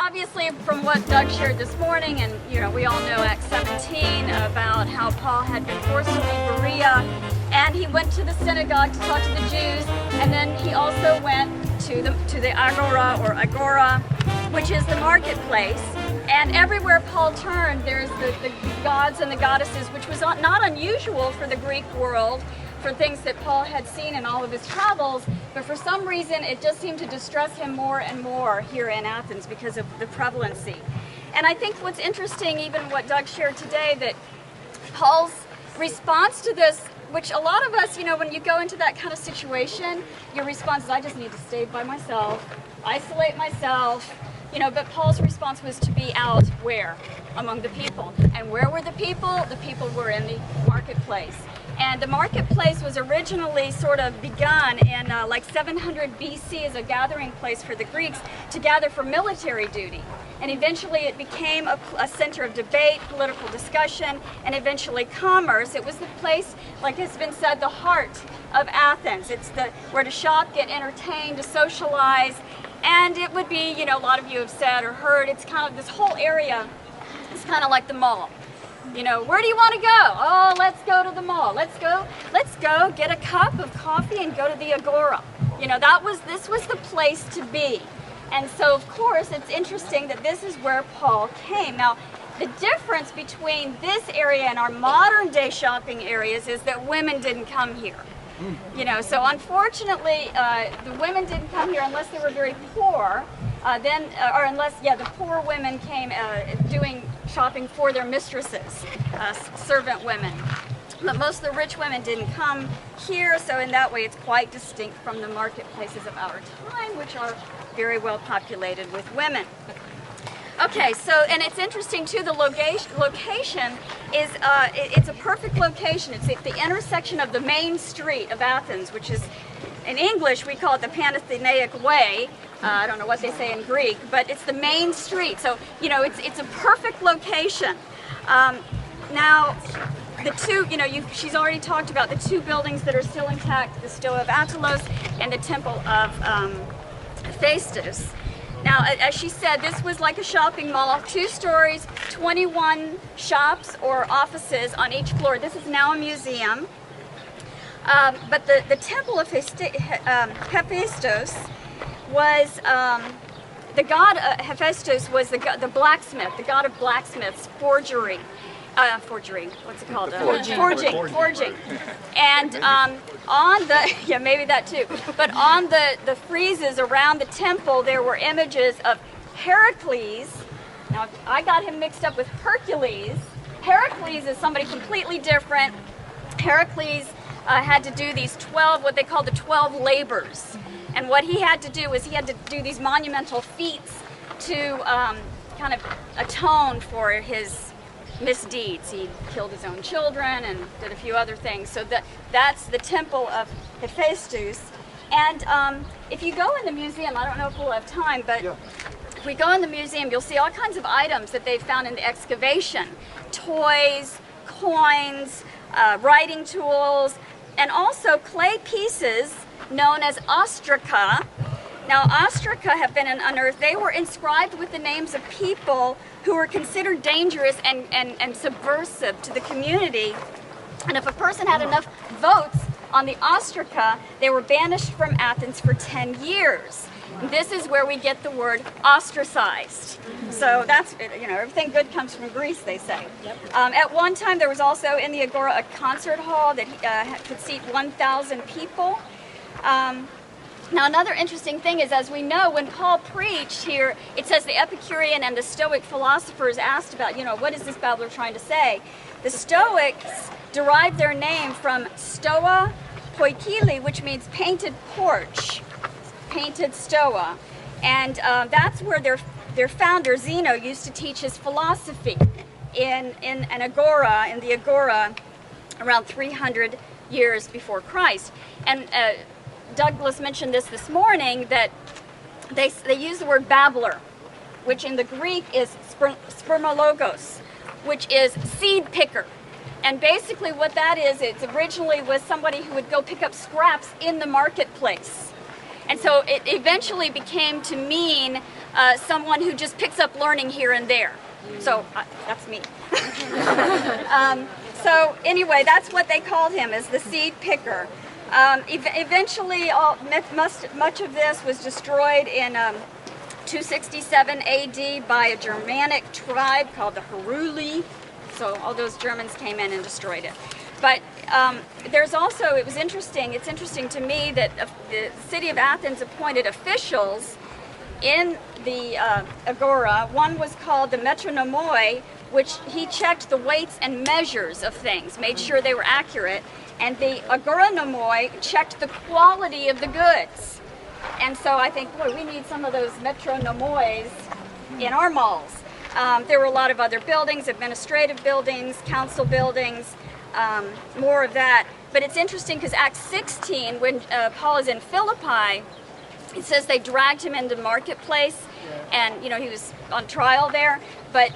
Obviously, from what Doug shared this morning, and we all know Acts 17 about how Paul had been forced to leave Berea, and he went to the synagogue to talk to the Jews, and then he also went to the Agora, which is the marketplace. And everywhere Paul turned, there's the gods and the goddesses, which was not unusual for the Greek world, for things that Paul had seen in all of his travels, but for some reason it just seemed to distress him more and more here in Athens because of the prevalency. And I think what's interesting, even what Doug shared today, that Paul's response to this, which a lot of us, when you go into that kind of situation, your response is, I just need to stay by myself, isolate myself, but Paul's response was to be out where? Among the people. And where were the people? The people were in the marketplace. And the marketplace was originally sort of begun in like 700 BC as a gathering place for the Greeks to gather for military duty. And eventually it became a center of debate, political discussion, and eventually commerce. It was the place, like has been said, the heart of Athens. It's where to shop, get entertained, to socialize. And it would be, a lot of you have said or heard, it's kind of this whole area is kind of like the mall. Where do you want to go? Oh, let's go to the mall. Let's go get a cup of coffee and go to the Agora. This was the place to be. And so, of course, it's interesting that this is where Paul came. Now, the difference between this area and our modern day shopping areas is that women didn't come here. So unfortunately, the women didn't come here unless they were very poor. The poor women came doing shopping for their mistresses, servant women. But most of the rich women didn't come here, so in that way it's quite distinct from the marketplaces of our time, which are very well populated with women. Okay, and it's interesting too, the location is, it's a perfect location. It's at the intersection of the main street of Athens, which is, in English, we call it the Panathenaic Way. I don't know what they say in Greek, but it's the main street. So, it's a perfect location. Now, the two, she's already talked about the two buildings that are still intact, the Stoa of Attilos and the Temple of Hephaestus. Now, as she said, this was like a shopping mall, 2 stories, 21 shops or offices on each floor. This is now a museum. But the Temple of Hephaestus was, the god Hephaestus was the blacksmith, the god of blacksmiths, forging. What's it called? Forging. And on the, maybe that too, but on the friezes around the temple, there were images of Heracles. Now, I got him mixed up with Hercules. Heracles is somebody completely different. Heracles had to do these 12, what they call the 12 labors. And what he had to do was he had to do these monumental feats to kind of atone for his misdeeds. He killed his own children and did a few other things. So that's the Temple of Hephaestus. And if you go in the museum, I don't know if we'll have time, but if we go in the museum, you'll see all kinds of items that they've found in the excavation. Toys, coins, writing tools, and also clay pieces known as ostraca. Now, ostraca have been unearthed. They were inscribed with the names of people who were considered dangerous and subversive to the community. And if a person had enough votes on the ostraca, they were banished from Athens for 10 years. And this is where we get the word ostracized. So that's, everything good comes from Greece, they say. At one time, there was also in the Agora a concert hall that could seat 1,000 people. Now, another interesting thing is, as we know, when Paul preached here, it says the Epicurean and the Stoic philosophers asked about, what is this babbler trying to say? The Stoics derived their name from Stoa Poikili, which means painted porch, painted stoa. And that's where their founder, Zeno, used to teach his philosophy in the Agora, around 300 years before Christ. And Douglas mentioned this morning, that they use the word babbler, which in the Greek is spermologos, which is seed picker. And basically what that is, it originally was somebody who would go pick up scraps in the marketplace. And so it eventually became to mean someone who just picks up learning here and there. So that's me. So anyway, that's what they called him, as the seed picker. Eventually, much of this was destroyed in 267 AD by a Germanic tribe called the Heruli. So all those Germans came in and destroyed it. But there's also, it's interesting to me that the city of Athens appointed officials in the Agora. One was called the metronomoi, which he checked the weights and measures of things, made sure they were accurate. And the agoranomoi checked the quality of the goods. And so I think, boy, we need some of those metronomois in our malls. There were a lot of other buildings, administrative buildings, council buildings, more of that. But it's interesting because Acts 16, when Paul is in Philippi, it says they dragged him into the marketplace, and he was on trial there. But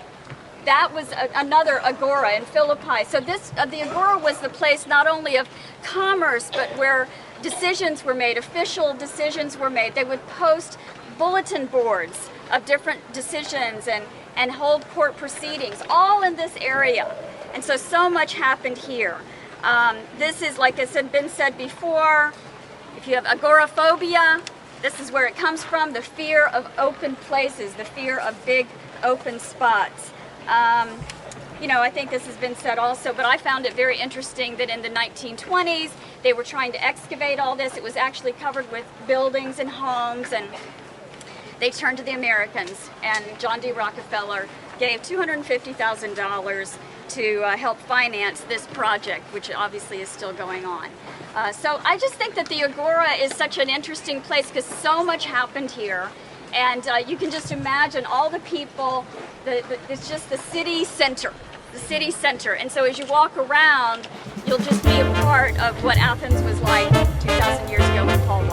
that was another agora in Philippi. So the agora was the place not only of commerce, but where decisions were made, official decisions were made. They would post bulletin boards of different decisions and hold court proceedings, all in this area. And so much happened here. This is, like I said, been said before, if you have agoraphobia, this is where it comes from, the fear of open places, the fear of big open spots. I think this has been said also, but I found it very interesting that in the 1920s, they were trying to excavate all this. It was actually covered with buildings and homes, and they turned to the Americans, and John D. Rockefeller gave $250,000 to help finance this project, which obviously is still going on. So I just think that the Agora is such an interesting place because so much happened here. And you can just imagine all the people, it's just the city center. And so as you walk around, you'll just be a part of what Athens was like 2,000 years ago when Paul